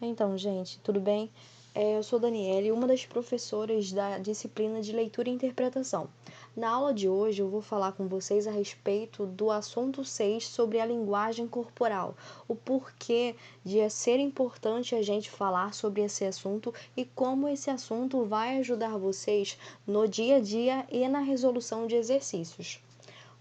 Então, gente, tudo bem? Eu sou Daniele, uma das professoras da disciplina de Leitura e Interpretação. Na aula de hoje, eu vou falar com vocês a respeito do assunto 6 sobre a linguagem corporal, o porquê de ser importante a gente falar sobre esse assunto e como esse assunto vai ajudar vocês no dia a dia e na resolução de exercícios.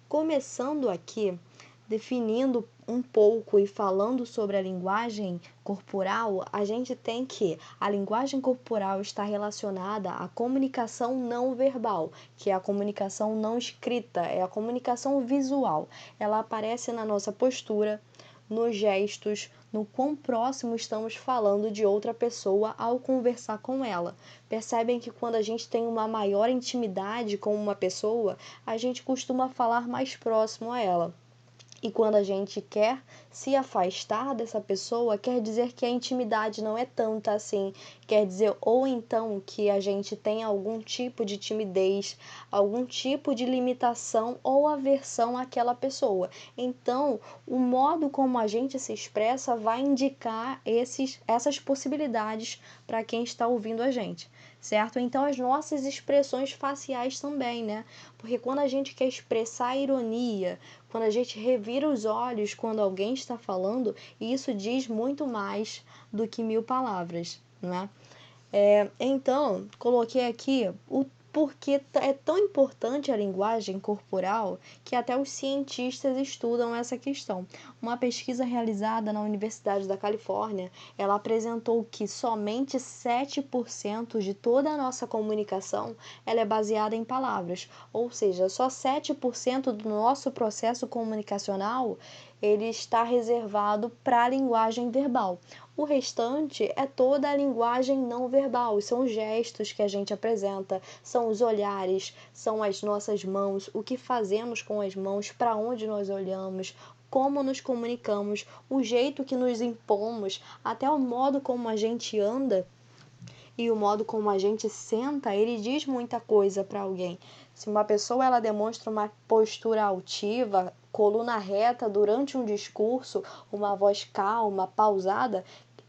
Começando aqui, definindo um pouco e falando sobre a linguagem corporal, a gente tem que a linguagem corporal está relacionada à comunicação não verbal, que é a comunicação não escrita, é a comunicação visual. Ela aparece na nossa postura, nos gestos, no quão próximo estamos falando de outra pessoa ao conversar com ela. Percebem que quando a gente tem uma maior intimidade com uma pessoa, a gente costuma falar mais próximo a ela. E quando a gente quer se afastar dessa pessoa, quer dizer que a intimidade não é tanta assim. Quer dizer, ou então que a gente tem algum tipo de timidez, algum tipo de limitação ou aversão àquela pessoa. Então, o modo como a gente se expressa vai indicar essas possibilidades para quem está ouvindo a gente, certo? Então, as nossas expressões faciais também, né? Porque quando a gente quer expressar ironia, quando a gente revira os olhos quando alguém está falando, isso diz muito mais do que 1000 palavras, né? Então, coloquei aqui o porquê é tão importante a linguagem corporal que até os cientistas estudam essa questão. Uma pesquisa realizada na Universidade da Califórnia, ela apresentou que somente 7% de toda a nossa comunicação ela é baseada em palavras, ou seja, só 7% do nosso processo comunicacional ele está reservado para a linguagem verbal. O restante é toda a linguagem não verbal, são os gestos que a gente apresenta, são os olhares, são as nossas mãos, o que fazemos com as mãos, para onde nós olhamos, como nos comunicamos, o jeito que nos impomos, até o modo como a gente anda e o modo como a gente senta, ele diz muita coisa para alguém. Se uma pessoa ela demonstra uma postura altiva, coluna reta durante um discurso, uma voz calma, pausada,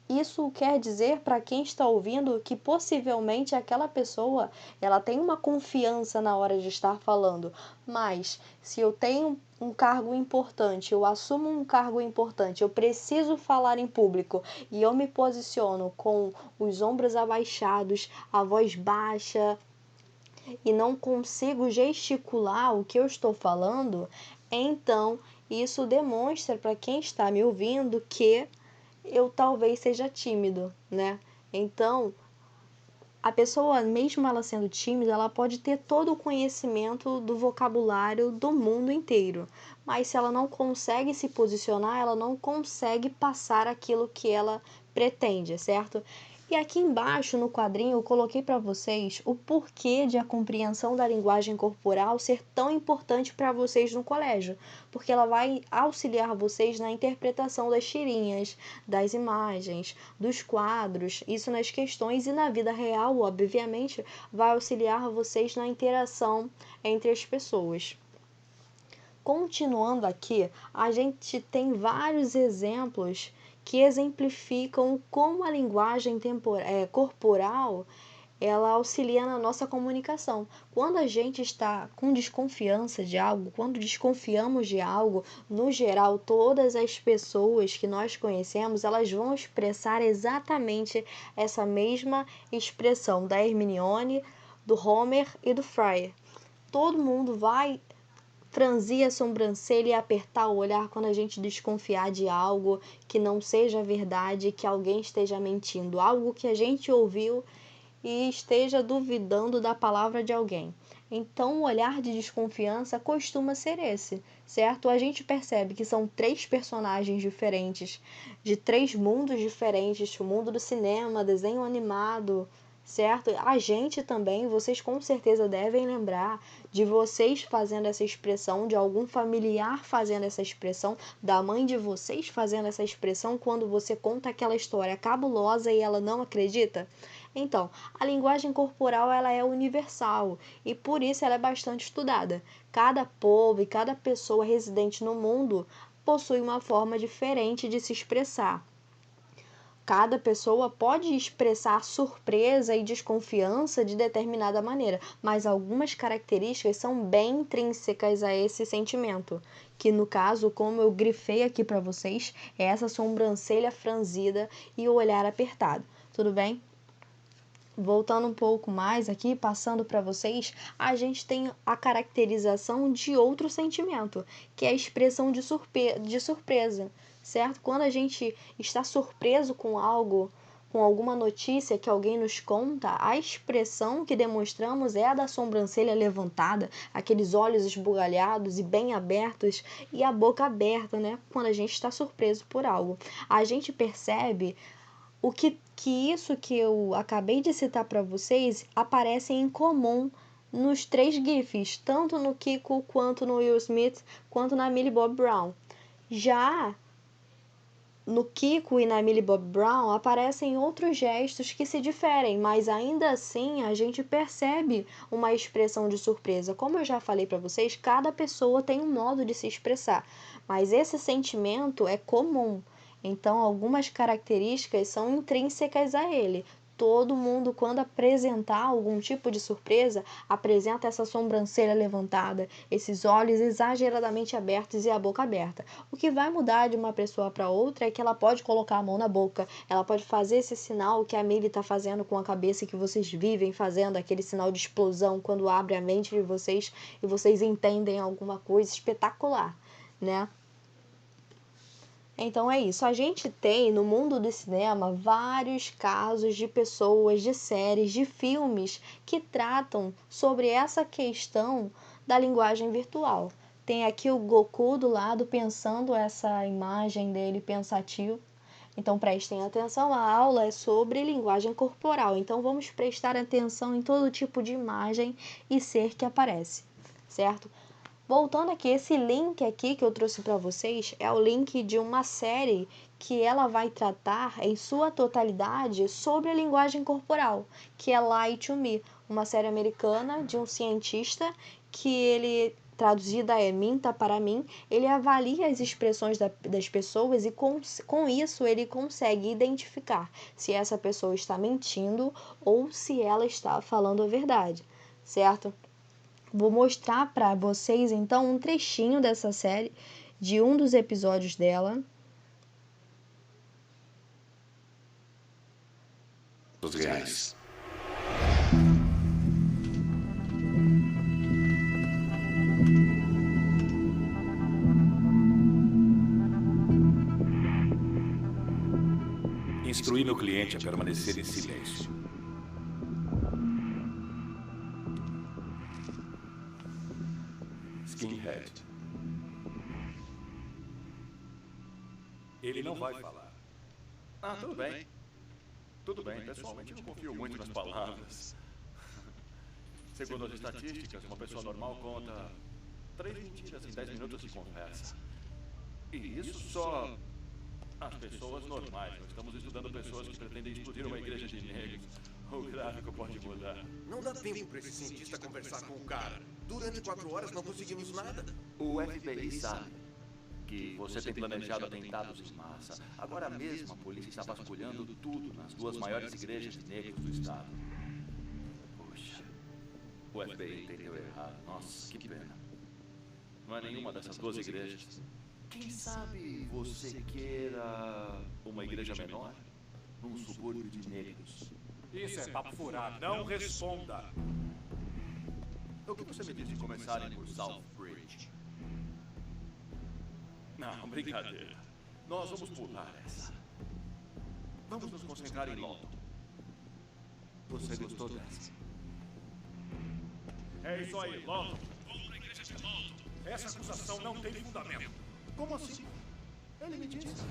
isso quer dizer para quem está ouvindo que possivelmente aquela pessoa ela tem uma confiança na hora de estar falando. Mas se eu tenho um cargo importante, eu assumo um cargo importante, eu preciso falar em público e eu me posiciono com os ombros abaixados, a voz baixa e não consigo gesticular o que eu estou falando, então isso demonstra para quem está me ouvindo que eu talvez seja tímido, né? Então, a pessoa, mesmo ela sendo tímida, ela pode ter todo o conhecimento do vocabulário do mundo inteiro, mas se ela não consegue se posicionar, ela não consegue passar aquilo que ela pretende, certo? E aqui embaixo no quadrinho eu coloquei para vocês o porquê de a compreensão da linguagem corporal ser tão importante para vocês no colégio, porque ela vai auxiliar vocês na interpretação das tirinhas, das imagens, dos quadros, isso nas questões e na vida real, obviamente, vai auxiliar vocês na interação entre as pessoas. Continuando aqui, a gente tem vários exemplos que exemplificam como a linguagem corporal ela auxilia na nossa comunicação. Quando a gente está com desconfiança de algo, quando desconfiamos de algo, no geral, todas as pessoas que nós conhecemos, elas vão expressar exatamente essa mesma expressão da Hermione, do Homer e do Fry. Todo mundo vai franzir a sobrancelha e apertar o olhar quando a gente desconfiar de algo que não seja verdade, que alguém esteja mentindo, algo que a gente ouviu e esteja duvidando da palavra de alguém. Então, o olhar de desconfiança costuma ser esse, certo? A gente percebe que são 3 personagens diferentes, de 3 mundos diferentes, o mundo do cinema, desenho animado, certo? A gente também, vocês com certeza devem lembrar de vocês fazendo essa expressão, de algum familiar fazendo essa expressão, da mãe de vocês fazendo essa expressão quando você conta aquela história cabulosa e ela não acredita. Então, a linguagem corporal ela é universal e por isso ela é bastante estudada. Cada povo e cada pessoa residente no mundo possui uma forma diferente de se expressar. Cada pessoa pode expressar surpresa e desconfiança de determinada maneira, mas algumas características são bem intrínsecas a esse sentimento, que no caso, como eu grifei aqui para vocês, é essa sobrancelha franzida e o olhar apertado. Tudo bem? Voltando um pouco mais aqui, passando para vocês, a gente tem a caracterização de outro sentimento, que é a expressão de surpresa, certo? Quando a gente está surpreso com algo, com alguma notícia que alguém nos conta, a expressão que demonstramos é a da sobrancelha levantada, aqueles olhos esbugalhados e bem abertos e a boca aberta, né? Quando a gente está surpreso por algo. A gente percebe o que isso que eu acabei de citar para vocês aparece em comum nos 3 GIFs, tanto no Kiko, quanto no Will Smith, quanto na Millie Bobby Brown. Já no Kiko e na Millie Bobby Brown aparecem outros gestos que se diferem, mas ainda assim a gente percebe uma expressão de surpresa. Como eu já falei para vocês, cada pessoa tem um modo de se expressar, mas esse sentimento é comum. Então, algumas características são intrínsecas a ele. Todo mundo, quando apresentar algum tipo de surpresa, apresenta essa sobrancelha levantada, esses olhos exageradamente abertos e a boca aberta. O que vai mudar de uma pessoa para outra é que ela pode colocar a mão na boca, ela pode fazer esse sinal que a Millie está fazendo com a cabeça, que vocês vivem fazendo, aquele sinal de explosão quando abre a mente de vocês e vocês entendem alguma coisa espetacular, né? Então é isso, a gente tem no mundo do cinema vários casos de pessoas, de séries, de filmes que tratam sobre essa questão da linguagem virtual. Tem aqui o Goku do lado pensando essa imagem dele pensativo. Então prestem atenção, a aula é sobre linguagem corporal, então vamos prestar atenção em todo tipo de imagem e ser que aparece, certo? Voltando aqui, esse link aqui que eu trouxe para vocês é o link de uma série que ela vai tratar em sua totalidade sobre a linguagem corporal, que é Lie to Me, uma série americana de um cientista que ele, traduzida é Minta para mim, ele avalia as expressões das pessoas e com isso ele consegue identificar se essa pessoa está mentindo ou se ela está falando a verdade, certo? Vou mostrar para vocês então um trechinho dessa série, de um dos episódios dela. Os reais. Instruí meu cliente a permanecer em silêncio. Skinhead. Ele não vai falar. Ah, tudo bem. Tudo bem, pessoalmente eu não confio muito nas palavras. Segundo as estatísticas, uma pessoa normal conta 3 mentiras em 10 minutos de conversa. E isso só as pessoas normais. Nós estamos estudando pessoas que pretendem explodir uma igreja de negros. O gráfico pode mudar. Não dá tempo para esse cientista conversar com o cara. Durante 4 horas não conseguimos nada. O FBI sabe que você tem planejado atentados em massa. Agora mesmo a polícia está vasculhando tudo nas 2 maiores igrejas de negros do estado. Poxa, o FBI entendeu errado. Nossa, que pena. Não é nenhuma dessas 2 igrejas. Quem sabe você queira uma igreja menor? Num subúrbio de negros. Isso é papo furado. Não responda. O que você me diz de começarem por Southbridge? Não, brincadeira. Nós vamos pular essa. Vamos nos concentrar em London. Você gostou dessa? É isso aí, London. Vamos na igreja de London. Essa acusação não tem fundamento. Como assim? Ele me disse.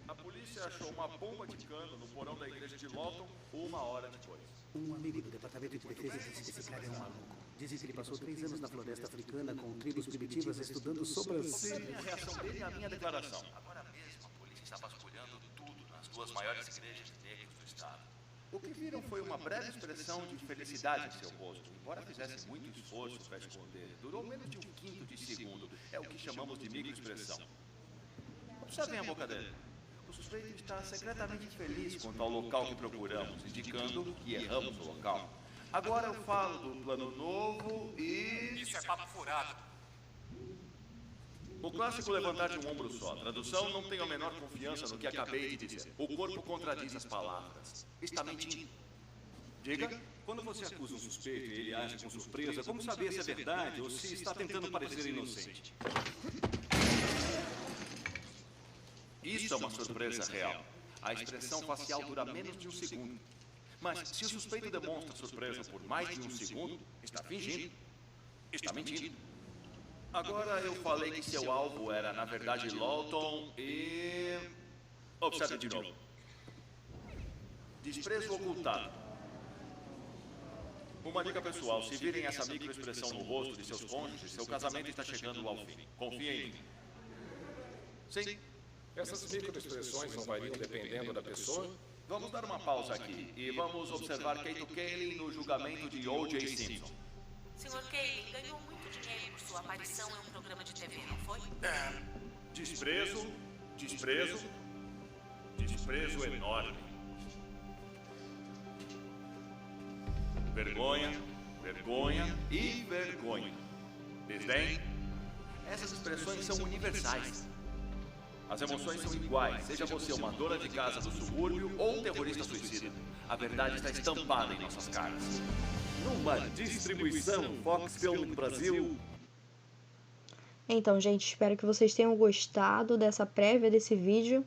A polícia achou uma bomba de cano no porão da igreja de Lawton 1 hora depois. Um amigo do Departamento de Defesa disse que esse cara é um maluco. Dizem que ele passou 3 anos na floresta africana com tribos primitivas estudando sobrancelhas. A reação dele à minha declaração. Agora mesmo a polícia está vasculhando tudo nas 2 maiores igrejas de negros do estado. O que viram foi uma breve expressão de felicidade em seu rosto, embora fizesse muito esforço para esconder. Durou menos de 1/5 de segundo. É o que chamamos de microexpressão. Observem a boca dele. O suspeito está secretamente feliz quanto ao local que procuramos, indicando que erramos o local. Agora eu falo do plano novo e... Isso é papo furado. O clássico levantar de um ombro só. Tradução, não tenho a menor confiança no que acabei de dizer. O corpo contradiz as palavras. Está mentindo. Diga. Quando você acusa um suspeito e ele age com surpresa, como saber se é verdade ou se está tentando parecer inocente? Isso é uma surpresa real. A expressão facial dura menos de um segundo. Mas se o suspeito demonstra surpresa por mais de um segundo, está fingindo. Está mentindo. Agora eu falei que seu alvo era, na verdade, Lawton e... Observe de novo. Desprezo ocultado. Uma dica pessoal, se virem essa microexpressão no rosto de seus cônjuges, seu casamento está chegando ao fim. Confiem em mim. Sim. Essas microexpressões não variam dependendo da pessoa? Vamos dar uma pausa aqui e vamos observar Kato Kaelin no julgamento de O.J. Simpson. Sr. Kaelin ganhou muito dinheiro por sua aparição em um programa de TV, não foi? Desprezo, desprezo, desprezo enorme. Vergonha, vergonha e vergonha. Desdém. Essas expressões são universais. As emoções são iguais, seja você uma dona de casa do subúrbio ou um terrorista suicida. A verdade está estampada em nossas caras. Numa distribuição Fox Film Brasil. Então, gente, espero que vocês tenham gostado dessa prévia desse vídeo.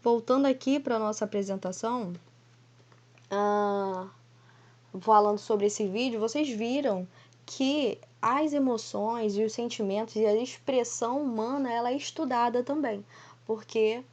Voltando aqui para a nossa apresentação, falando sobre esse vídeo, vocês viram que as emoções e os sentimentos e a expressão humana, ela é estudada também, porque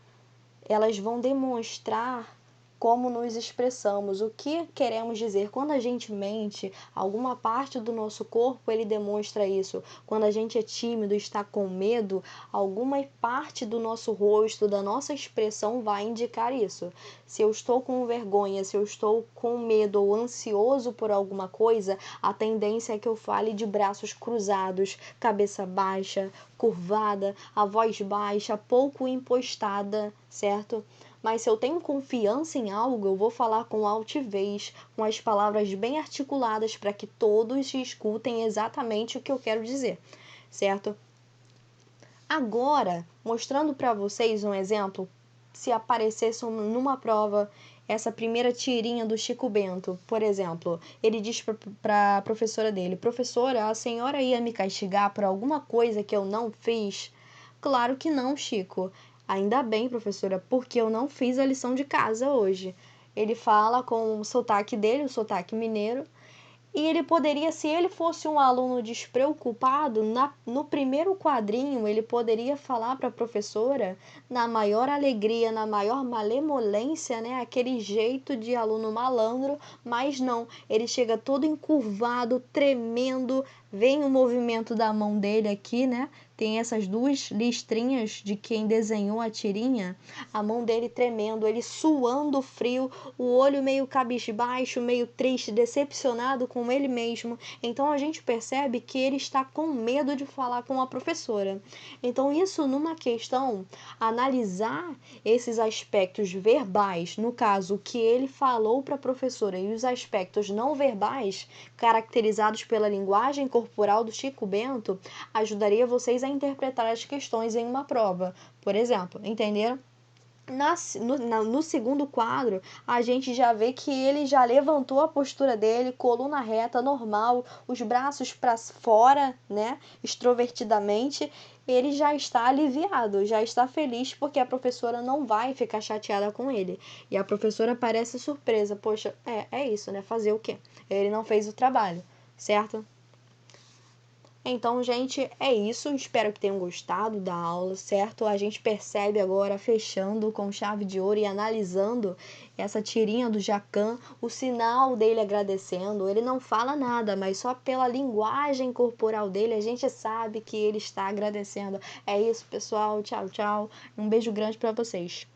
elas vão demonstrar como nos expressamos, o que queremos dizer. Quando a gente mente, alguma parte do nosso corpo, ele demonstra isso. Quando a gente é tímido, está com medo, alguma parte do nosso rosto, da nossa expressão vai indicar isso. Se eu estou com vergonha, se eu estou com medo ou ansioso por alguma coisa, a tendência é que eu fale de braços cruzados, cabeça baixa, curvada, a voz baixa, pouco impostada, certo? Mas se eu tenho confiança em algo, eu vou falar com altivez, com as palavras bem articuladas para que todos escutem exatamente o que eu quero dizer, certo? Agora, mostrando para vocês um exemplo, se aparecesse numa prova essa primeira tirinha do Chico Bento, por exemplo, ele diz para a professora dele: professora, a senhora ia me castigar por alguma coisa que eu não fiz? Claro que não, Chico. Ainda bem, professora, porque eu não fiz a lição de casa hoje. Ele fala com o sotaque dele, o sotaque mineiro, e ele poderia, se ele fosse um aluno despreocupado, no primeiro quadrinho, ele poderia falar para a professora, na maior alegria, na maior malemolência, né? Aquele jeito de aluno malandro, mas não, ele chega todo encurvado, tremendo, vem o movimento da mão dele aqui, né? Tem essas duas listrinhas de quem desenhou a tirinha, a mão dele tremendo, ele suando frio, o olho meio cabisbaixo, meio triste, decepcionado com ele mesmo. Então a gente percebe que ele está com medo de falar com a professora. Então isso numa questão, analisar esses aspectos verbais, no caso, o que ele falou para a professora, e os aspectos não verbais, caracterizados pela linguagem corporal do Chico Bento, ajudaria vocês a interpretar as questões em uma prova, por exemplo, entenderam? No segundo quadro, a gente já vê que ele já levantou a postura dele, coluna reta, normal, os braços para fora, né, extrovertidamente. Ele já está aliviado, já está feliz porque a professora não vai ficar chateada com ele. E a professora parece surpresa, poxa, é isso, né, fazer o quê? Ele não fez o trabalho, certo? Então, gente, é isso. Espero que tenham gostado da aula, certo? A gente percebe agora, fechando com chave de ouro e analisando essa tirinha do Jacan, o sinal dele agradecendo. Ele não fala nada, mas só pela linguagem corporal dele a gente sabe que ele está agradecendo. É isso, pessoal. Tchau, tchau. Um beijo grande para vocês.